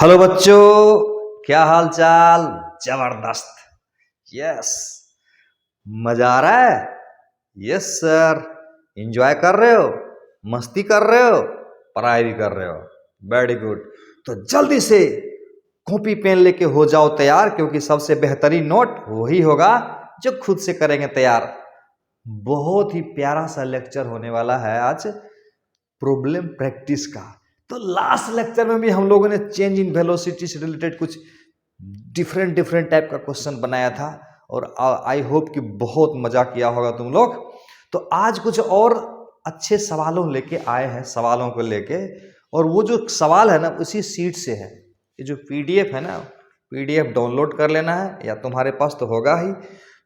Hello बच्चों, क्या हाल चाल। जबरदस्त। यस, मजा आ रहा है। Yes sir. एंजॉय कर रहे हो, मस्ती कर रहे हो, पढ़ाई भी कर रहे हो। Very good. तो जल्दी से कॉपी पेन लेके हो जाओ तैयार, क्योंकि सबसे बेहतरीन नोट वही होगा जो खुद से करेंगे तैयार। बहुत ही प्यारा सा लेक्चर होने वाला है आज, प्रॉब्लम प्रैक्टिस का। तो लास्ट लेक्चर में भी हम लोगों ने चेंज इन वेलोसिटी से रिलेटेड कुछ डिफरेंट टाइप का क्वेश्चन बनाया था, और आई होप कि बहुत मजा किया होगा तुम लोग। तो आज कुछ और अच्छे सवालों लेके आए हैं, सवालों को लेके। और वो जो सवाल है ना, उसी सीट से है। ये जो पीडीएफ है ना, पीडीएफ डाउनलोड कर लेना है, या तुम्हारे पास तो होगा ही।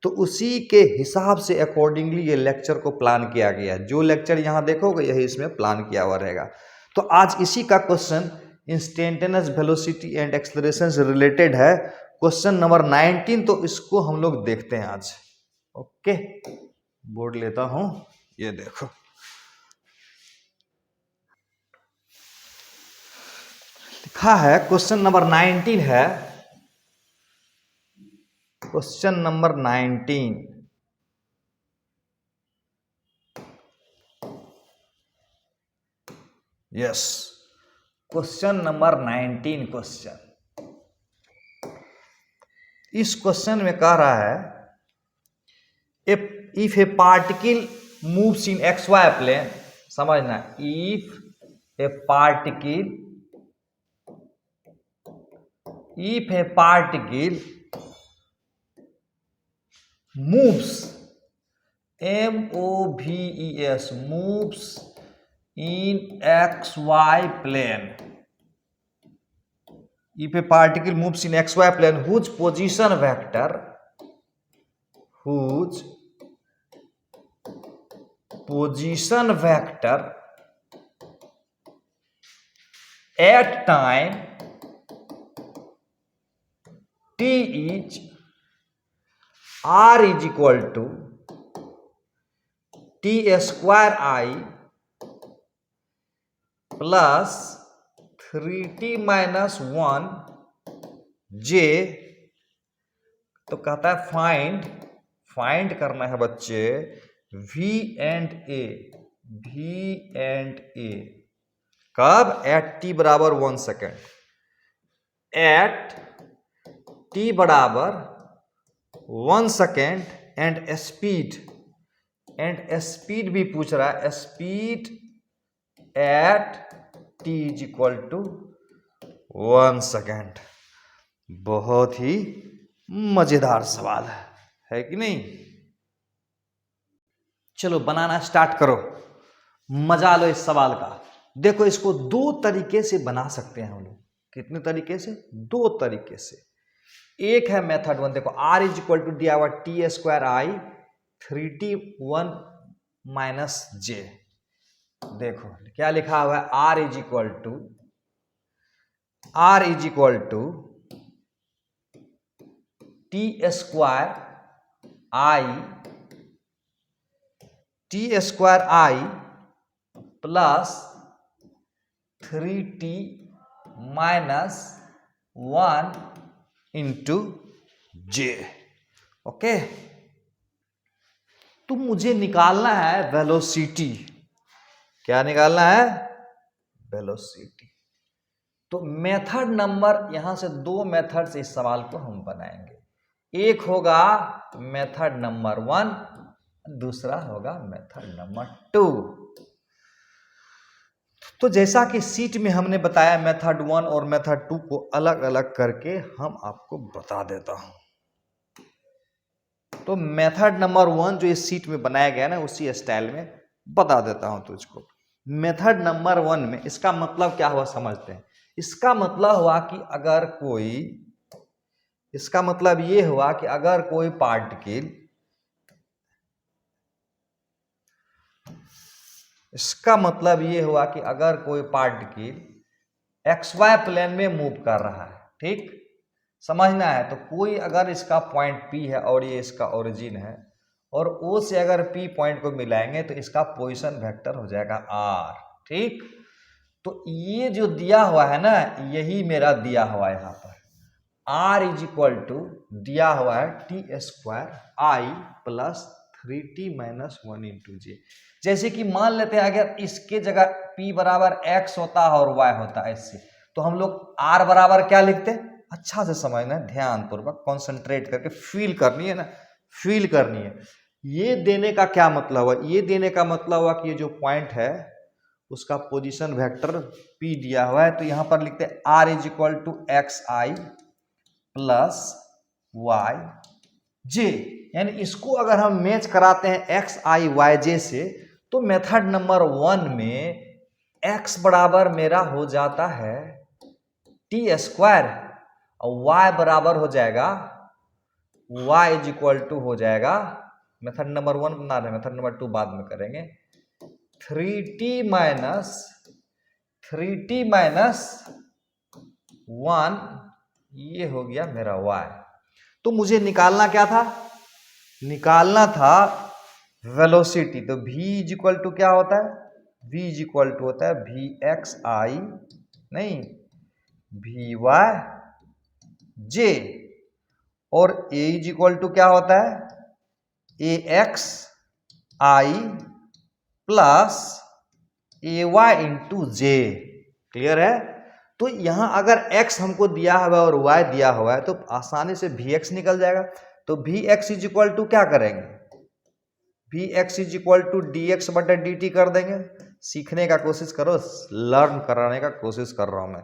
तो उसी के हिसाब से अकॉर्डिंगली ये लेक्चर को प्लान किया गया है। जो लेक्चर यहाँ देखोगे यही इसमें प्लान किया हुआ रहेगा। तो आज इसी का question instantaneous velocity and acceleration से रिलेटेड है, क्वेश्चन नंबर 19। तो इसको हम लोग देखते हैं आज। ओके, बोर्ड लेता हूं, ये देखो लिखा है। क्वेश्चन नंबर 19 है, question number 19। Yes, question number 19 question. इस क्वेश्चन में कह रहा है, if a particle moves in X Y plane, समझना, if a particle moves, moves, moves in xy plane. If a particle moves in xy plane whose position vector at time t is r is equal to t square I plus 3t minus 1 j। तो कहता है find करना है बच्चे v and a कब? Eight t बराबर 1 second, eight t बराबर 1 second, and speed भी पूछ रहा है, speed at t is equal to 1 second. बहुत ही मजेदार सवाल है कि नहीं? चलो बनाना स्टार्ट करो, मजा लो इस सवाल का। देखो, इसको दो तरीके से बना सकते हैं हम लोग। कितने तरीके से? दो तरीके से। एक है मेथड 1, देखो, r इज इक्वल टू दिया हुआ t square i 3t1 minus j. देखो क्या लिखा हुआ है, r is equal to t square I plus 3t minus 1 into j. Okay, तो मुझे निकालना है वेलोसिटी। क्या निकालना है? वेलोसिटी। तो मेथड नंबर, यहां से दो मेथड से इस सवाल को हम बनाएंगे। एक होगा मेथड नंबर 1, दूसरा होगा मेथड नंबर 2। तो जैसा कि सीट में हमने बताया, मेथड 1 और मेथड 2 को अलग अलग करके हम आपको बता देता हूं। तो मेथड नंबर 1 जो इस सीट में बनाया गया ना, उसी स्टाइल में बता देता हूं तुझको। मेथड नंबर 1 में इसका मतलब क्या हुआ समझते हैं। इसका मतलब हुआ कि अगर कोई, इसका मतलब ये हुआ कि अगर कोई पार्टिकल, इसका मतलब ये हुआ कि अगर कोई पार्टिकल एक्स वाई प्लेन में मूव कर रहा है, ठीक समझना है। तो कोई अगर इसका पॉइंट P है और ये इसका ओरिजिन है, और O से अगर P पॉइंट को मिलाएंगे तो इसका पोजीशन वेक्टर हो जाएगा R, ठीक। तो ये जो दिया हुआ है ना, यही मेरा दिया हुआ है यहाँ पर। R इज इक्वल टू दिया हुआ है टी स्क्वायर आई प्लस 3t माइनस 1 इंटू जे। जैसे कि मान लेते हैं अगर इसके जगह p बराबर x होता है और y होता है इससे, तो हम लोग r बराबर क्या लिखते हैं? अच्छा से समझना है, ध्यान पूर्वक कॉन्सेंट्रेट करके फील करनी है ना, फील करनी है। ये देने का क्या मतलब हुआ? ये देने का मतलब हुआ कि ये जो पॉइंट है उसका पोजीशन वेक्टर p दिया हुआ है, तो यहां पर लिखते हैं r is equal to X I plus Y J. यानी इसको अगर हम मैच कराते हैं एक्स आई वाई जे से, तो मेथड नंबर 1 में x बराबर मेरा हो जाता है टी स्क्वायर और y बराबर हो जाएगा, y इज इक्वल टू हो जाएगा, मेथड नंबर 1 बना रहे, मेथड नंबर 2 बाद में करेंगे, 3t माइनस 1, ये हो गया मेरा y। तो मुझे निकालना क्या था? निकालना था वेलोसिटी। तो v इज इक्वल टू क्या होता है? v इज इक्वल टू होता है वी एक्स आई नहीं वी वाई जे, और a इज इक्वल टू क्या होता है? ए x I plus A Y into J. Clear है? तो यहां अगर x हमको दिया हुआ है और y दिया हुआ है, तो आसानी से vx निकल जाएगा। तो vx इज इक्वल टू क्या करेंगे? vx is equal to dx बटा dt कर देंगे। सीखने का कोशिश करो, लर्न कराने का कोशिश कर रहा हूं मैं,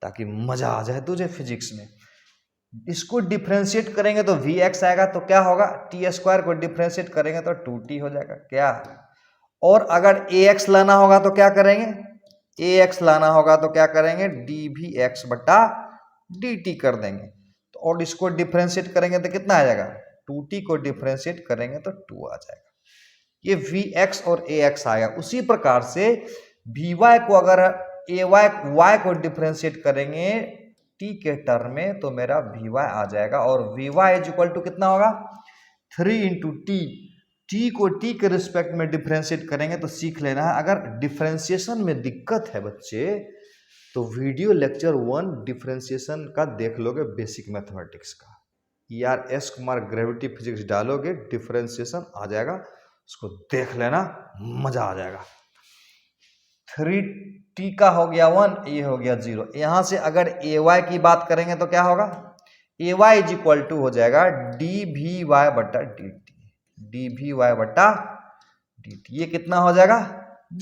ताकि मजा आ जाए तुझे फिजिक्स में। इसको डिफ्रेंशिएट करेंगे तो vx आएगा, तो क्या होगा? टी स्क्वायर को डिफ्रेंशिएट करेंगे तो 2t हो जाएगा क्या। और अगर ax लाना होगा तो क्या करेंगे? ax लाना होगा तो क्या करेंगे? dvx बटा dt कर देंगे। तो और इसको डिफ्रेंशिएट करेंगे तो कितना आ जाएगा? 2t को डिफ्रेंशिएट करेंगे तो 2 आ जाएगा। ये vx और ax आएगा। उसी प्रकार से vy को अगर y को डिफ्रेंशिएट करेंगे t के टर्म में, तो मेरा vy आ जाएगा। और vy इज इक्वल टू कितना होगा? 3 इंटू टी। टी को टी के रिस्पेक्ट में डिफ्रेंशिएट करेंगे तो सीख लेना है। अगर डिफ्रेंशिएशन में दिक्कत है बच्चे, तो वीडियो लेक्चर 1 डिफ्रेंशिएशन का देख लोगे, बेसिक मैथमेटिक्स का। ERS कुमार ग्रेविटी फिजिक्स डालोगे, डिफ्रेंशिएशन आ जाएगा, उसको देख लेना, मजा आ जाएगा। 3t का हो गया 1, ये हो गया 0। यहां से अगर ay की बात करेंगे तो क्या होगा? ay इज इक्वल टू हो जाएगा dvy बटा dt, dvy बटा dt। ये कितना हो जाएगा?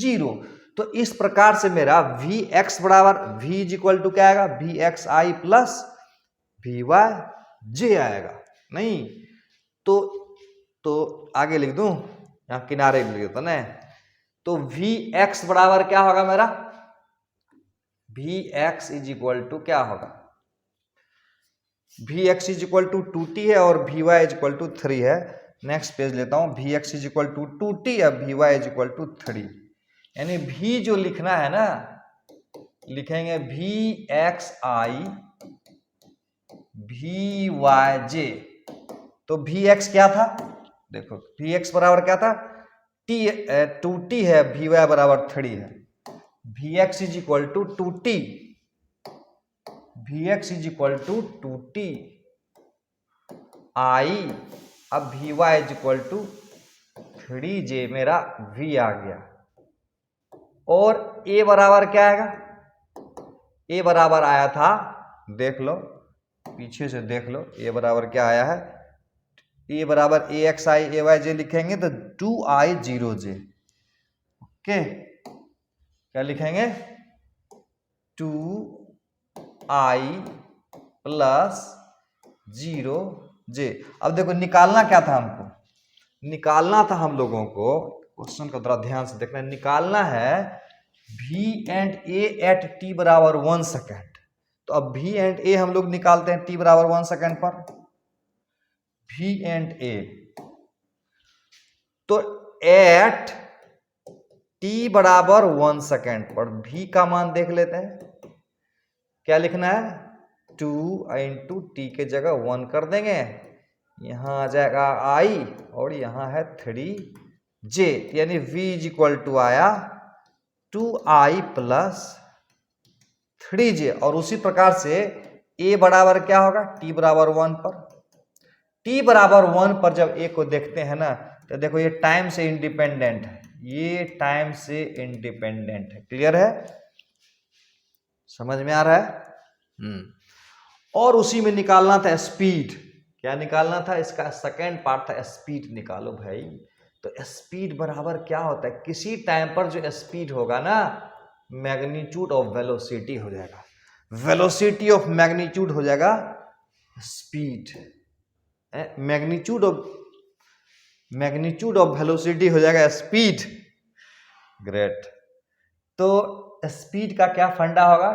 0। तो इस प्रकार से मेरा vx बराबर v इज इक्वल टू क्या आएगा? vx आई प्लस vy j आएगा। नहीं तो आगे लिख दूं, यहां किनारे लिख देता ना। तो vx बराबर क्या होगा मेरा? vx इज इक्वल टू क्या होगा? vx is equal to 2t है और vy इज इक्वल टू 3 है। नेक्स्ट पेज लेता हूं। vx is equal to 2t और vy इज इक्वल टू 3। यानी v जो लिखना है ना, लिखेंगे vx आई vyj। तो vx क्या था? देखो vx बराबर क्या था? 2t है, vy बराबर 3 है। vx is equal to 2t, vx is equal to 2t i, अब vy is equal to 3j, मेरा v आ गया। और a बराबर क्या आएगा? a बराबर आया था, देख लो पीछे से देख लो, a बराबर क्या आया है? a बराबर ax आई ay लिखेंगे तो 2i 0j। ओके, क्या लिखेंगे? 2i plus 0j। अब देखो निकालना क्या था हमको? निकालना था हम लोगों को, क्वेश्चन को थोड़ा ध्यान से देखना, निकालना है v and a at t बराबर 1 सेकेंड। तो अब v एंड a हम लोग निकालते हैं t बराबर 1 सेकेंड पर। v एंड a, तो एट t बराबर 1 सेकेंड पर v का मान देख लेते हैं। क्या लिखना है? 2 इंटू टी के जगह 1 कर देंगे, यहां आ जाएगा i और यहां है 3j। यानी v इज इक्वल टू आया 2i प्लस 3j, और उसी प्रकार से a बराबर क्या होगा, t बराबर 1 पर। t बराबर 1 पर जब a को देखते हैं ना, तो देखो ये टाइम से इंडिपेंडेंट है, ये टाइम से इंडिपेंडेंट है। क्लियर है, समझ में आ रहा है? और उसी में निकालना था स्पीड। क्या निकालना था, इसका सेकेंड पार्ट था स्पीड निकालो भाई। तो स्पीड बराबर क्या होता है, किसी टाइम पर जो स्पीड होगा ना, मैग्नीट्यूड ऑफ वेलोसिटी हो जाएगा, वेलोसिटी ऑफ मैग्नीट्यूड हो जाएगा स्पीड, मैग्नीट्यूड ऑफ वेलोसिटी हो जाएगा स्पीड। ग्रेट। तो स्पीड का क्या फंडा होगा,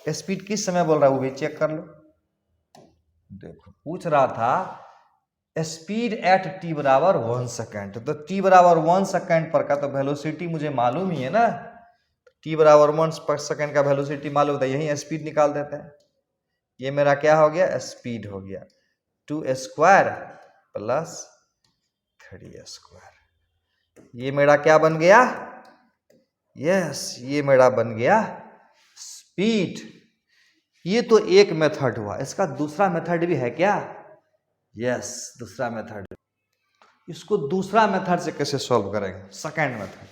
स्पीड किस समय बोल रहा है वो भी चेक कर लो। देखो पूछ रहा था स्पीड एट t बराबर 1 सेकेंड, तो t बराबर 1 सेकेंड पर का तो वेलोसिटी मुझे मालूम ही है ना, t बराबर 1 पर सेकेंड का वेलोसिटी मालूम होता है, यही स्पीड निकाल देते हैं। ये मेरा क्या हो गया, स्पीड हो गया 2 स्क्वायर प्लस 3 स्क्वायर। ये मेरा क्या बन गया, यस ये मेरा बन गया स्पीड। ये तो एक मेथड हुआ, इसका दूसरा मेथड भी है क्या, यस दूसरा मेथड। इसको दूसरा मेथड से कैसे सॉल्व करेंगे, सेकंड मेथड।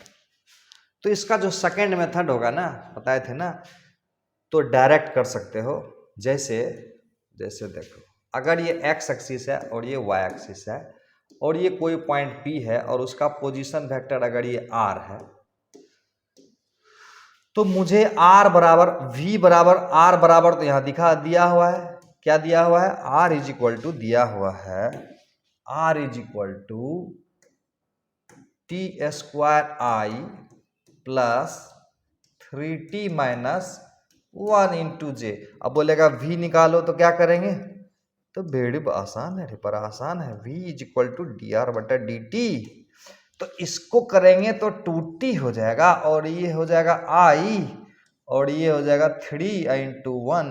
तो इसका जो सेकंड मेथड होगा ना, बताए थे ना, तो डायरेक्ट कर सकते हो। जैसे देखो, अगर ये x एक्सिस है और ये y एक्सिस है और ये कोई पॉइंट P है और उसका पोजीशन वेक्टर अगर ये r है, तो मुझे r बराबर v बराबर r बराबर तो यहां दिया हुआ है, क्या दिया हुआ है, r इज इक्वल टू दिया हुआ है, r is equal to T square I plus 3t minus 1 into J. अब बोलेगा v निकालो, तो क्या करेंगे, तो बेड़ी आसान है, पर आसान है, v is equal to d r बटा डी टी। तो इसको करेंगे तो 2t हो जाएगा और ये हो जाएगा i और ये हो जाएगा 3 इंटू 1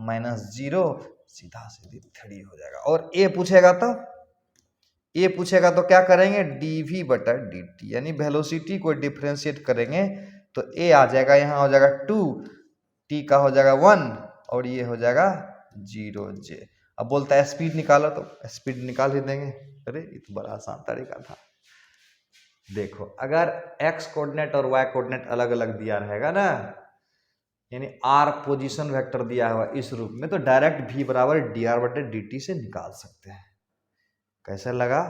माइनस 0, सीधा सीधी 3 हो जाएगा। और a पूछेगा तो क्या करेंगे, dv बटा dt, यानी वेलोसिटी को डिफरेंशिएट करेंगे तो a आ जाएगा, यहाँ हो जाएगा 2, t का हो जाएगा 1 और ये हो जाएगा 0j। अब बोलता है स्पीड निकालो, तो स्पीड निकाल ही देंगे। अरे ये तो बड़ा आसान तरीका था। देखो अगर x कोऑर्डिनेट और y कोऑर्डिनेट अलग अलग दिया रहेगा ना, यानी r पोजीशन वेक्टर दिया हुआ इस रूप में, तो डायरेक्ट v बराबर dr बटे dt से निकाल सकते हैं। कैसा लगा,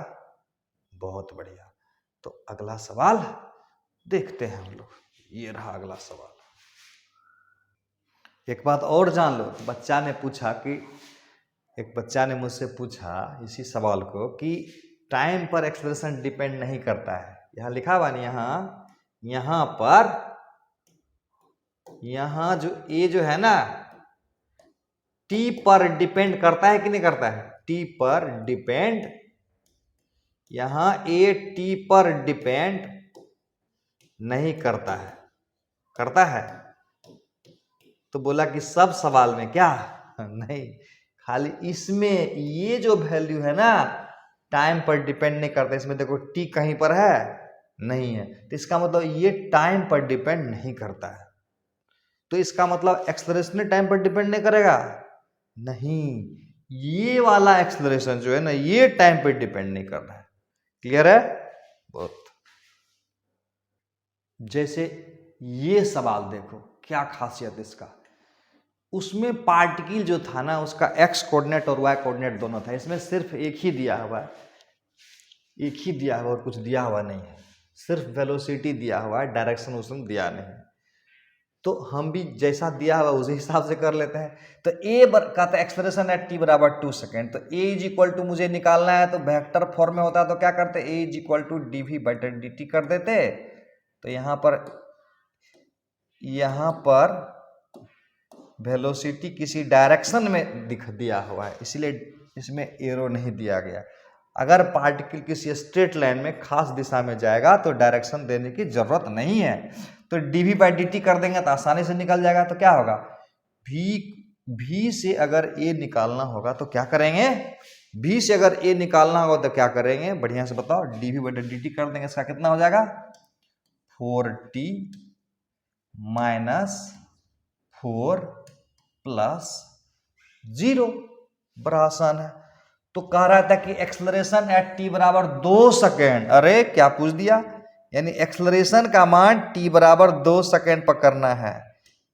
बहुत बढ़िया। तो अगला सवाल देखते हैं हम लोग, ये रहा अगला सवाल। एक बात और जान लो, बच्चा ने पूछा कि, एक बच्चा ने मुझसे पूछा इसी सवाल को कि टाइम पर एक्सप्रेशन डिपेंड नहीं करता है। यहाँ लिखा हुआ नहीं, यहाँ पर यहाँ जो ए जो है ना, टी पर डिपेंड करता है कि नहीं करता है, टी पर डिपेंड, यहाँ ए टी पर डिपेंड नहीं करता है, करता है। तो बोला कि सब सवाल में क्या, नहीं, खाली इसमें ये जो वैल्यू है ना टाइम पर डिपेंड नहीं करता। इसमें देखो टी कहीं पर है, नहीं है, तो इसका मतलब ये टाइम पर डिपेंड नहीं करता है। तो इसका मतलब एक्सेलरेशन टाइम पर डिपेंड नहीं करेगा, नहीं, ये वाला एक्सेलरेशन जो है ना ये टाइम पर डिपेंड नहीं कर रहा है। क्लियर है, बहुत। जैसे ये सवाल देखो क्या खासियत इसका, उसमें पार्टिकल जो था ना उसका एक्स कोऑर्डिनेट और वाई कोऑर्डिनेट दोनों था, इसमें सिर्फ एक ही दिया हुआ है, एक ही दिया हुआ और कुछ दिया हुआ नहीं है, सिर्फ वेलोसिटी दिया हुआ है, डायरेक्शन उसमें दिया नहीं। तो हम भी जैसा दिया हुआ उसी हिसाब से कर लेते हैं। तो ए का तो एक्सप्रेशन है टी बराबर 2 सेकेंड, तो ए इज इक्वल टू मुझे निकालना है, तो वेक्टर फॉर्म में होता है तो क्या करते, A is equal to D V बटा डी टी कर देते। तो यहाँ पर वेलोसिटी किसी डायरेक्शन में दिया हुआ है, इसलिए इसमें एरो नहीं दिया गया। अगर पार्टिकल किसी स्ट्रेट लाइन में खास दिशा में जाएगा तो डायरेक्शन देने की जरूरत नहीं है। तो dv बाई dt कर देंगे तो आसानी से निकल जाएगा। तो क्या होगा, v से अगर a निकालना होगा तो क्या करेंगे, v से अगर a निकालना होगा तो क्या करेंगे, बढ़िया से बताओ, dv बाई dt कर देंगे। इसका कितना हो जाएगा, 4t माइनस 4 प्लस 0, बड़ा आसान है। तो कह रहा था कि एक्सलरेशन एट टी बराबर 2 सेकेंड। अरे क्या पूछ दिया, यानी एक्सलरेशन का मान टी बराबर 2 सेकेंड पर करना है,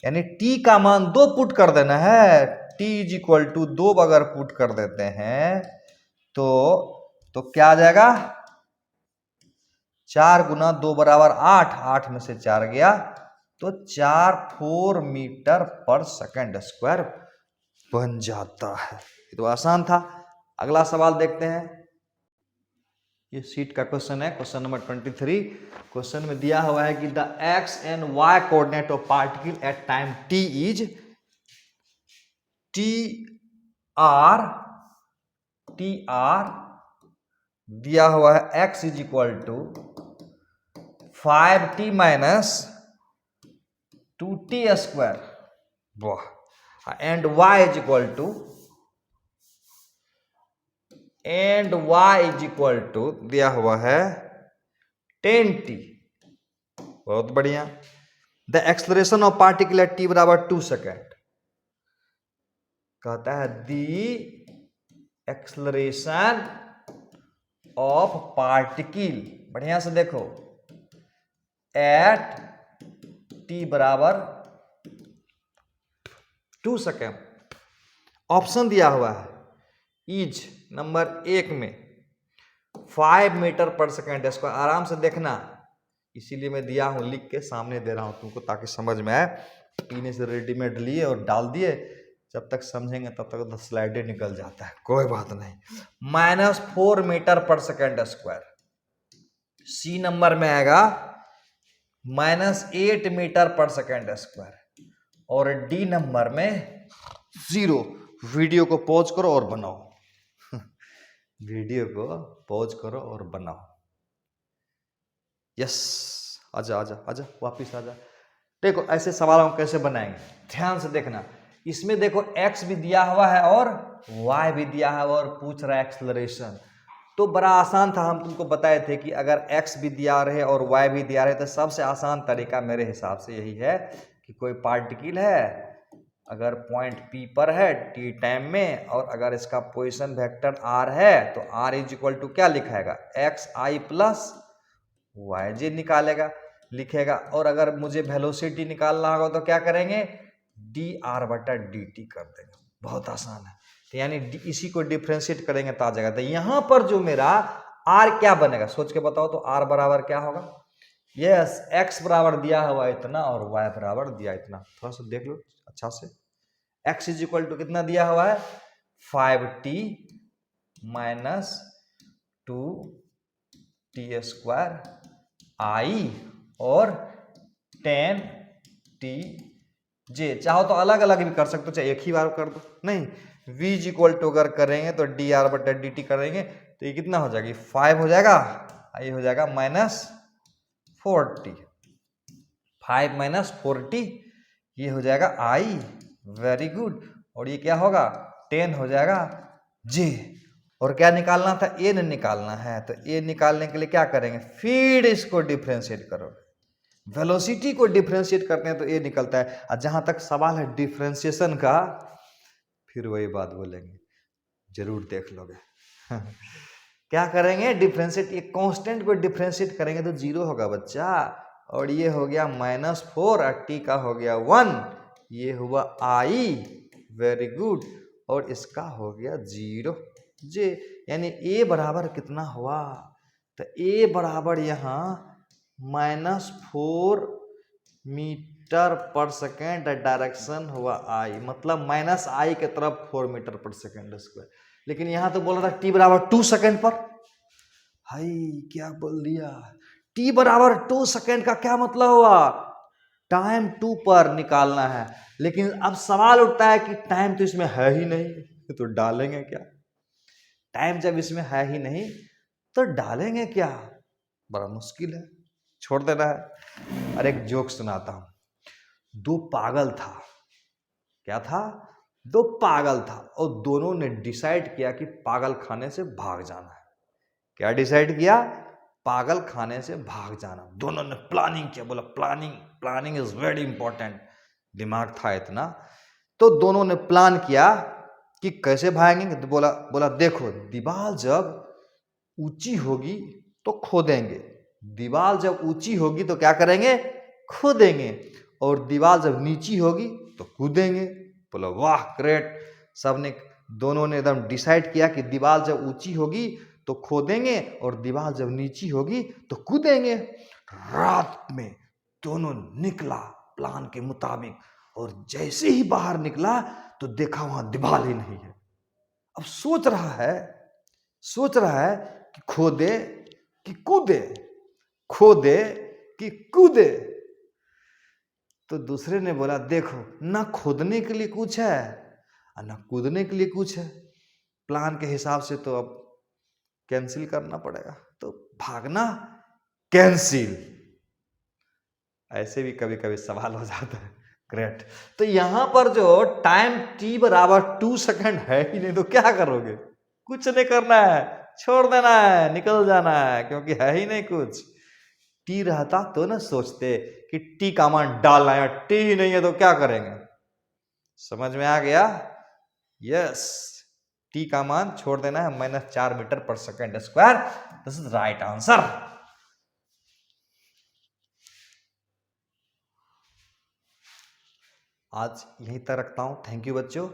यानी टी का मान 2 पुट कर देना है। टी इज इक्वल टू 2 अगर पुट कर देते हैं तो क्या आ जाएगा, 4 गुना 2 बराबर 8, 8 में से 4 गया तो 4 मीटर पर सेकेंड स्क्वायर बन जाता है। ये तो आसान था। अगला सवाल देखते हैं। ये सीट का क्वेश्चन है, क्वेश्चन नंबर 23। क्वेश्चन में दिया हुआ है कि the X and Y coordinate of particle at time T is T R दिया हुआ है X is equal to 5t minus 2t square, वाह, and y is equal to दिया हुआ है 10t। बहुत बढ़िया। The acceleration of particle at t बराबर 2 सेकेंड। कहता है दी एक्सलरेशन ऑफ पार्टिकल, बढ़िया से देखो, एट t बराबर 2 सेकेंड। ऑप्शन दिया हुआ है इज नंबर 1 में 5 मीटर पर सेकेंड स्क्वायर। आराम से देखना, इसीलिए मैं दिया हूं, लिख के सामने दे रहा हूं तुमको ताकि समझ में आए। पीने से रेडीमेड लिए और डाल दिए, जब तक समझेंगे तब तक तो स्लाइडे निकल जाता है, कोई बात नहीं। -4 मीटर पर सेकेंड स्क्वायर। सी नंबर में आएगा -8 मीटर पर सेकेंड स्क्वायर, और डी नंबर में 0। वीडियो को पॉज करो और बनाओ वीडियो को पॉज करो और बनाओ। यस, आजा आजा आजा, वापिस आजा। देखो ऐसे सवालों को कैसे बनाएंगे, ध्यान से देखना। इसमें देखो x भी दिया हुआ है और y भी दिया है और पूछ रहा है एक्सलरेशन। तो बड़ा आसान था, हम तुमको बताए थे कि अगर x भी दिया रहे और y भी दिया रहे तो सबसे आसान तरीका मेरे हिसाब से यही है कि कोई पार्टिकल है, अगर पॉइंट P पर है t टाइम में, और अगर इसका पोजीशन वेक्टर r है तो r इज इक्वल टू क्या लिखाएगा, xi प्लस yj निकालेगा, लिखेगा। और अगर मुझे वेलोसिटी निकालना होगा तो क्या करेंगे, dr/dt कर देंगे। बहुत आसान है। तो यानी इसी को डिफ्रेंशिएट करेंगे तो आ जाएगा। तो यहां पर जो मेरा r क्या बनेगा, सोच के बताओ तो r बराबर क्या होगा। यस, x बराबर दिया हुआ इतना और y बराबर दिया इतना। थोड़ा सा देख लो अच्छा से। x इज इक्वल टू कितना दिया हुआ है, 5t minus 2t square i और 10t चाहो तो अलग अलग भी कर सकते हो, चाहे एक ही बार कर दो। नहीं, v इज इक्वल टू अगर करेंगे तो dr/dt करेंगे तो ये कितना हो जाएगी, 5 हो जाएगा, ये हो जाएगा -4t। 5 माइनस 4t ये हो जाएगा i, वेरी गुड। और ये क्या होगा, 10 हो जाएगा j। और क्या निकालना था, a निकालना है। तो a निकालने के लिए क्या करेंगे, फिर इसको डिफ्रेंशिएट करोगे। वेलोसिटी को डिफ्रेंशिएट करते हैं तो a निकलता है। और जहां तक सवाल है डिफ्रेंशिएशन का, फिर वही बात बोलेंगे, जरूर देख लोगे क्या करेंगे, डिफ्रेंशिएट, एक कांस्टेंट को डिफ्रेंशिएट करेंगे तो 0 होगा बच्चा। और ये हो गया -4 और t का हो गया 1, ये हुआ i, वेरी गुड। और इसका हो गया 0 j, यानी a बराबर कितना हुआ, तो a बराबर यहाँ -4 मीटर पर सेकेंड, डायरेक्शन हुआ i, मतलब -i के तरफ 4 मीटर पर सेकेंड स्क्वायर। लेकिन यहां तो बोल रहा था t बराबर 2 सेकेंड पर। हाय क्या बोल दिया, t बराबर 2 सेकेंड का क्या मतलब हुआ, टाइम 2 पर निकालना है। लेकिन अब सवाल उठता है कि टाइम तो इसमें है ही नहीं, तो डालेंगे क्या। टाइम जब इसमें है ही नहीं तो डालेंगे क्या, बड़ा मुश्किल है, छोड़ देना है। अरे एक जोक सुनाता हूं। दो पागल था, क्या था, दो पागल था, और दोनों ने डिसाइड किया कि पागल खाने से भाग जाना है। क्या डिसाइड किया, पागल खाने से भाग जाना। दोनों ने प्लानिंग किया, बोला प्लानिंग इज वेरी इंपॉर्टेंट। दिमाग था इतना। तो दोनों ने प्लान किया कि कैसे भागेंगे। तो बोला बोला देखो, दीवार जब ऊंची होगी तो खोदेंगे, दीवार जब ऊंची होगी तो क्या करेंगे, खोदेंगे, और दीवार जब नीची होगी तो कूदेंगे। बोला वाह ग्रेट। सबने दोनों ने एकदम डिसाइड किया कि दीवार जब ऊंची होगी तो खोदेंगे और दीवार जब नीची होगी तो कूदेंगे। रात में दोनों निकला प्लान के मुताबिक, और जैसे ही बाहर निकला तो देखा वहां दीवार ही नहीं है। अब सोच रहा है कि खोदे कि कूदे, खोदे कि कूदे। तो दूसरे ने बोला देखो, ना खोदने के लिए कुछ है और ना कूदने के लिए कुछ है, प्लान के हिसाब से तो अब कैंसिल करना पड़ेगा, तो भागना कैंसिल। ऐसे भी कभी कभी सवाल हो जाता है। ग्रेट। तो यहां पर जो टाइम t बराबर 2 सेकंड है ही नहीं, तो क्या करोगे, कुछ नहीं करना है, छोड़ देना है, निकल जाना है, क्योंकि है ही नहीं कुछ। टी रहता तो ना सोचते कि टी का मान डालना है, टी ही नहीं है तो क्या करेंगे। समझ में आ गया? यस, टी का मान छोड़ देना है, -4 मीटर पर second square. This is right answer. आज यहीं तक रखता हूं। थैंक यू बच्चों।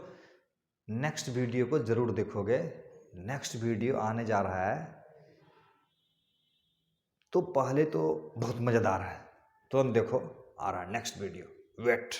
नेक्स्ट वीडियो को जरूर देखोगे। नेक्स्ट वीडियो आने जा रहा है, तो पहले तो बहुत मजेदार है, तुरंत देखो, आ रहा है नेक्स्ट वीडियो। वेट।